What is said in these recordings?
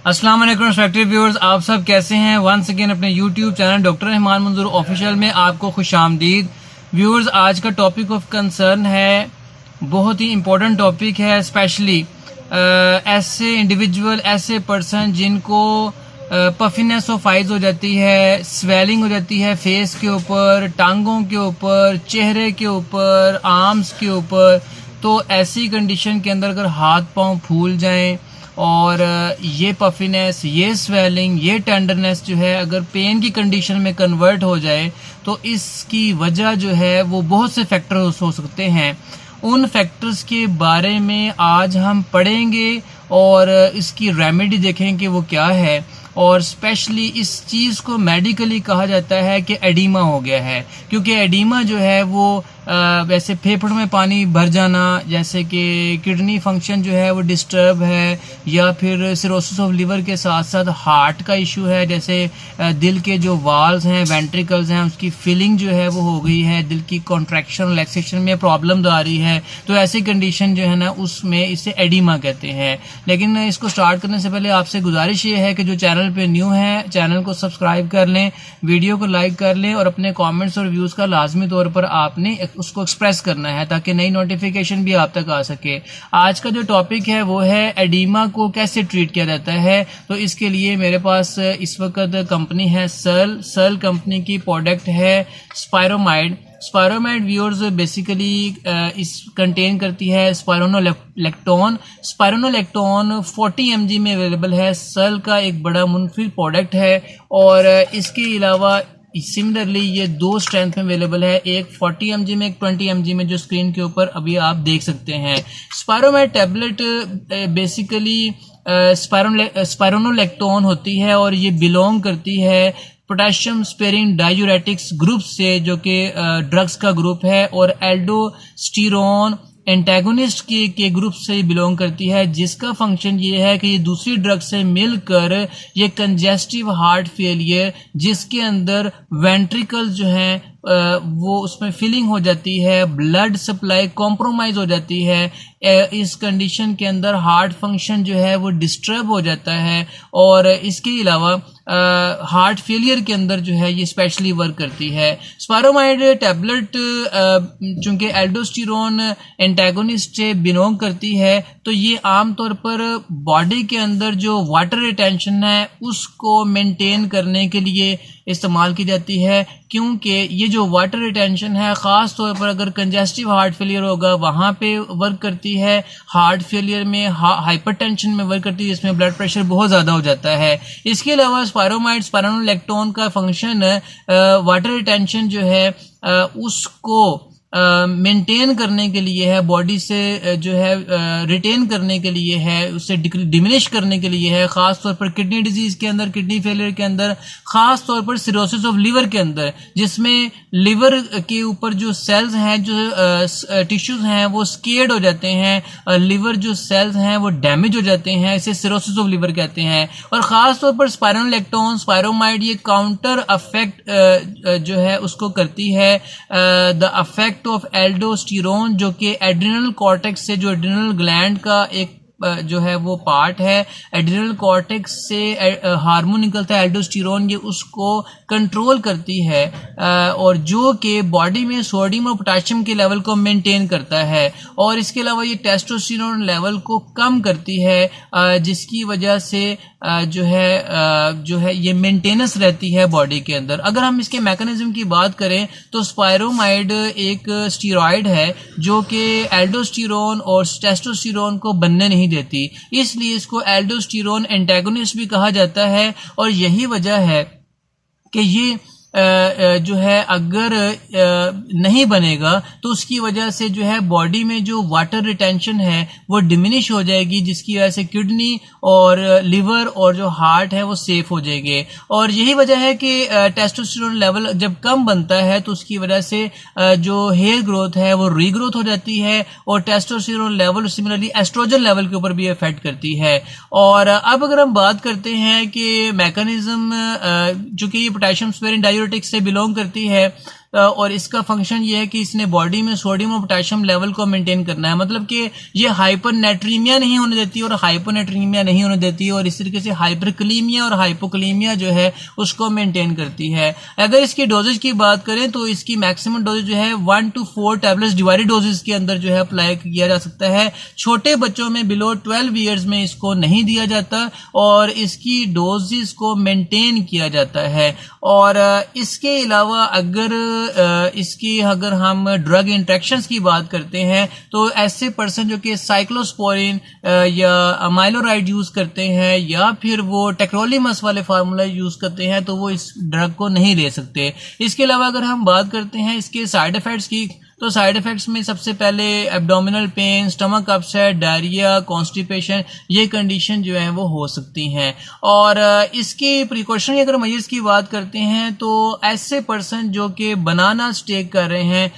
अस्सलाम वालेकुम respected viewers, आप सब कैसे हैं। वंस अगेन अपने यूट्यूब चैनल डॉक्टर रहमान मंजूर ऑफिशियल में आपको खुशामदीद। व्यूअर्स, आज का टॉपिक ऑफ कंसर्न है, बहुत ही इम्पोर्टेंट टॉपिक है, स्पेशली ऐसे इंडिविजुअल, ऐसे पर्सन जिनको पफिनेस ऑफ आइज हो जाती है, स्वेलिंग हो जाती है फेस के ऊपर, टांगों के ऊपर, चेहरे के ऊपर, आर्म्स के ऊपर। तो ऐसी कंडीशन के अंदर अगर हाथ पांव फूल जाएं और ये पफिनेस, ये स्वेलिंग, ये टेंडरनेस जो है अगर पेन की कंडीशन में कन्वर्ट हो जाए तो इसकी वजह जो है वो बहुत से फैक्टर्स हो सकते हैं। उन फैक्टर्स के बारे में आज हम पढ़ेंगे और इसकी रेमेडी देखेंगे वो क्या है। और स्पेशली इस चीज़ को मेडिकली कहा जाता है कि एडीमा हो गया है, क्योंकि एडीमा जो है वो वैसे फेफड़ों में पानी भर जाना, जैसे कि किडनी फंक्शन जो है वो डिस्टर्ब है, या फिर सिरोसिस ऑफ लिवर के साथ साथ हार्ट का इशू है, जैसे दिल के जो वाल्स हैं, वेंट्रिकल्स हैं, उसकी फिलिंग जो है वो हो गई है, दिल की कॉन्ट्रैक्शन रिलैक्सेशन में प्रॉब्लम आ रही है। तो ऐसी कंडीशन जो है ना उसमें इसे एडीमा कहते हैं। लेकिन इसको स्टार्ट करने से पहले आपसे गुजारिश ये है कि जो चैनल पे न्यू है चैनल को सब्सक्राइब कर लें, वीडियो को लाइक कर लें और अपने कमेंट्स और व्यूज़ का लाजमी तौर पर आपने उसको एक्सप्रेस करना है ताकि नई नोटिफिकेशन भी आप तक आ सके। आज का जो टॉपिक है वो है एडीमा को कैसे ट्रीट किया जाता है। तो इसके लिए मेरे पास इस वक्त कंपनी है सर्ल कंपनी की प्रोडक्ट है स्पायरोमाइड। स्पायरोमाइड व्यूअर्स बेसिकली इस कंटेन करती है स्पायरोनोलैक्टोन। स्पायरोनोलैक्टोन 40 mg में अवेलेबल है। सर्ल का एक बड़ा मुनफिल प्रोडक्ट है और इसके अलावा सिमिलरली ये दो स्ट्रेंथ में अवेलेबल है, एक 40 mg में, एक 20 mg में, जो स्क्रीन के ऊपर अभी आप देख सकते हैं। स्पायरोमाइड टैबलेट बेसिकली स्पायरोनोलैक्टोन होती है और ये बिलोंग करती है पोटेशियम स्पेरिंग डायूरेटिक्स ग्रुप से, जो कि ड्रग्स का ग्रुप है, और एल्डोस्टेरोन एंटागोनिस्ट के ग्रुप से बिलोंग करती है, जिसका फंक्शन ये है कि ये दूसरी ड्रग से मिलकर ये कंजेस्टिव हार्ट फेलियर, जिसके अंदर वेंट्रिकल जो हैं वो उसमें फिलिंग हो जाती है, ब्लड सप्लाई कॉम्प्रोमाइज हो जाती है, इस कंडीशन के अंदर हार्ट फंक्शन जो है वो डिस्टर्ब हो जाता है और इसके अलावा हार्ट फेलियर के अंदर जो है ये स्पेशली वर्क करती है। स्पायरोमाइड टैबलेट चूंकि एल्डोस्टेरोन एंटागोनिस्ट से बिलोंग करती है, तो ये आमतौर पर बॉडी के अंदर जो वाटर रिटेंशन है उसको मेंटेन करने के लिए इस्तेमाल की जाती है, क्योंकि ये जो वाटर रिटेंशन है ख़ास तौर पर अगर कंजेस्टिव हार्ट फेलियर होगा वहाँ पे वर्क करती है, हार्ट फेलियर में, हाइपरटेंशन में वर्क करती है जिसमें ब्लड प्रेशर बहुत ज़्यादा हो जाता है। इसके अलावा स्पायरोमाइड स्पायरोनोलैक्टोन का फंक्शन वाटर रिटेंशन जो है उसको मेंटेन करने के लिए है, बॉडी से जो है रिटेन करने के लिए है, उससे डिमिनिश करने के लिए है, ख़ास तौर पर किडनी डिजीज़ के अंदर, किडनी फेलियर के अंदर, ख़ास तौर पर सिरोसिस ऑफ लिवर के अंदर, जिसमें लिवर के ऊपर जो सेल्स हैं, जो टिश्यूज़ हैं वो स्केर्ड हो जाते हैं, लिवर जो सेल्स हैं वो डैमेज हो जाते हैं, इसे सिरोसिस ऑफ लिवर कहते हैं। और ख़ास तौर पर स्पायरोनोलैक्टोन स्पायरोमाइड ये काउंटर अफेक्ट जो है उसको करती है द अफेक्ट ऑफ एल्डोस्टेरोन, जो कि एड्रिनल कॉर्टेक्स से, जो एड्रिनल ग्लैंड का एक जो है वो पार्ट है, एड्रिनल कॉर्टेक्स से हार्मोन निकलता है एल्डोस्टेरोन, ये उसको कंट्रोल करती है और जो कि बॉडी में सोडियम और पोटेशियम के लेवल को मेंटेन करता है। और इसके अलावा ये टेस्टोस्टेरोन लेवल को कम करती है, जिसकी वजह से जो है ये मेंटेनेंस रहती है बॉडी के अंदर। अगर हम इसके मैकेनिज्म की बात करें तो स्पायरोमाइड एक स्टीरॉयड है जो कि एल्डोस्टेरोन और टेस्टोस्टेरोन को बनने नहीं देती, इसलिए इसको एल्डोस्टेरोन एंटागोनिस्ट भी कहा जाता है। और यही वजह है कि ये जो है अगर नहीं बनेगा तो उसकी वजह से जो है बॉडी में जो वाटर रिटेंशन है वो डिमिनिश हो जाएगी, जिसकी वजह से किडनी और लिवर और जो हार्ट है वो सेफ हो जाएंगे। और यही वजह है कि टेस्टोस्टेरोन लेवल जब कम बनता है तो उसकी वजह से जो हेयर ग्रोथ है वो रीग्रोथ हो जाती है और testosterone level similarly estrogen level के ऊपर भी इफेक्ट करती है। और अब अगर हम बात करते हैं कि मैकेनिज्म, चूंकि ये पोटेशियम स्पेरिंग डायूरेटिक्स से बिलोंग करती है, और इसका फंक्शन ये है कि इसने बॉडी में सोडियम और पोटेशियम लेवल को मेंटेन करना है, मतलब कि ये हाइपरनेट्रीमिया नहीं होने देती और हाइपोनेट्रीमिया नहीं होने देती, और इस तरीके से हाइपरकलीमिया और हाइपोकलीमिया जो है उसको मेंटेन करती है। अगर इसकी डोजेज की बात करें तो इसकी मैक्सिमम डोजेज जो है 1 to 4 टैबलेट्स डिवाइडेड डोजेज के अंदर जो है अप्लाई किया जा सकता है। छोटे बच्चों में बिलो 12 ईयर्स में इसको नहीं दिया जाता और इसकी डोजेस को मेंटेन किया जाता है। और इसके अलावा अगर हम ड्रग इंट्रैक्शंस की बात करते हैं तो ऐसे पर्सन जो कि साइक्लोस्पोरिन या अमाइलोराइड यूज करते हैं या फिर वो टेक्रोलीमस वाले फार्मूला यूज करते हैं तो वो इस ड्रग को नहीं ले सकते। इसके अलावा अगर हम बात करते हैं इसके साइड इफेक्ट्स की, तो साइड इफेक्ट्स में सबसे पहले abdominal pain, stomach upset, diarrhoea, constipation, ये कंडीशन जो है वो हो सकती हैं। और इसके प्रिकॉशनरी अगर मेजर्स की बात करते हैं तो ऐसे पर्सन जो कि बनाना टेक कर रहे हैं,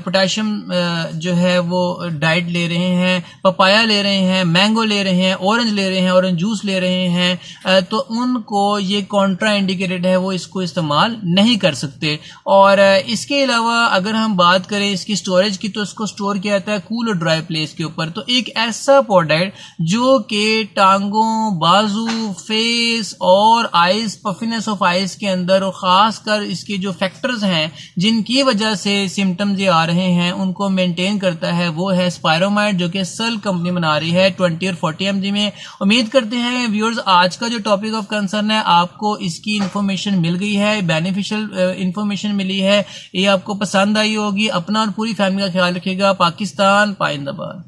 पोटेशियम जो है वो डाइट ले रहे हैं, पपाया ले रहे हैं, मैंगो ले रहे हैं, ऑरेंज ले रहे हैं, ऑरेंज जूस ले रहे हैं, तो उनको ये कॉन्ट्रा इंडिकेटेड है, वो इसको इस्तेमाल नहीं कर सकते। और इसके अलावा अगर हम बात करें इसकी स्टोरेज की, तो इसको स्टोर किया जाता है कूल और ड्राई प्लेस के ऊपर। तो एक ऐसा प्रोडक्ट जो कि टांगों, बाजू, फेस और आइज, पफिनेस ऑफ आइज के अंदर, और खासकर इसके जो फैक्टर्स हैं जिनकी वजह से सिम्टम्स ये आ रहे हैं उनको मेंटेन करता है, वो है स्पायरोमाइड, जो कि सल कंपनी बना रही है 20 और 40 mg में। उम्मीद करते हैं व्यूअर्स आज का जो टॉपिक ऑफ कंसर्न है आपको इसकी इंफॉर्मेशन मिल गई है, बेनिफिशियल इंफॉर्मेशन मिली है, ये आपको पसंद आई होगी। अपना और पूरी फैमिली का ख्याल रखिएगा। पाकिस्तान पाइंदाबाद।